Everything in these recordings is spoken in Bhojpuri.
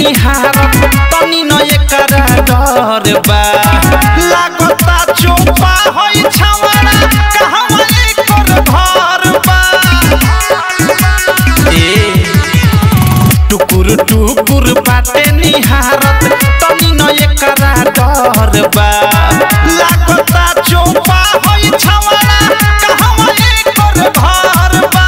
निहारत तनी न एकरा डर बा लागता चोपा होई छावड़ा कहवा एकर घर बा टुकुर टुकुर बाटे निहारत तनी न एकरा डर बा लागता चोपा होई छावड़ा कहवा एकर घर बा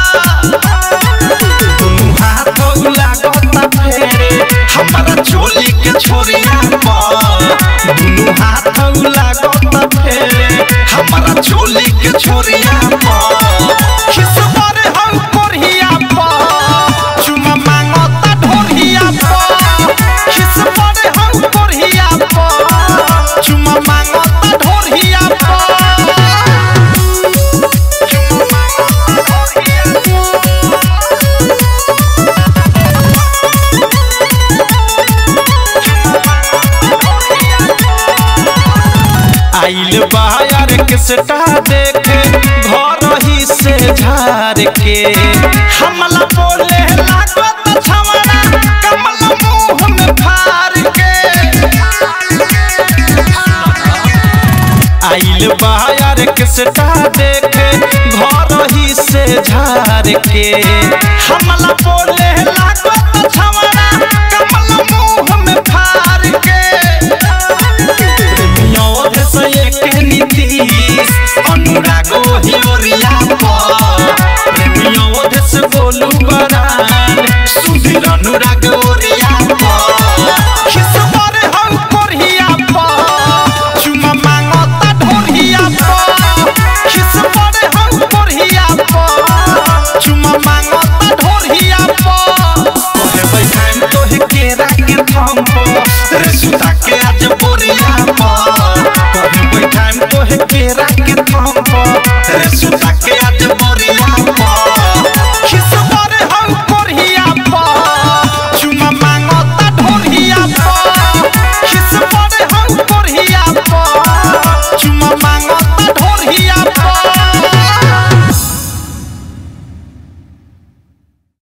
दुनु हाथ लागता फेरे हमारा चोली के छोरिया पर दुनु हाथ लागता फेरे हमारा चोली के छोरिया पर खिसबर हौ कोरिया पर चुमा मांगता ढोरिया पर खिसबर हौ कोरिया पर चुमा मांगता ढोरिया आइल बाहर के सटा देखे घर ही से झार के हमला बोले लागत छवड़ा कमल मुंह में फार के आइल बाहर के सटा देखे घर ही से झार के हमला बोले लागत छवड़ा कमल मुंह में फार के अनुरागो हिलोरिया प्रेमियों देश बोलू बरान सुधीर अनुरागोरिया खिसबर हौ कोरिया चुमा मांगता ढोरिया खिसबर हौ कोरिया चुमा मांगता ढोरिया तोहे बैठाम तोहे केरा के थम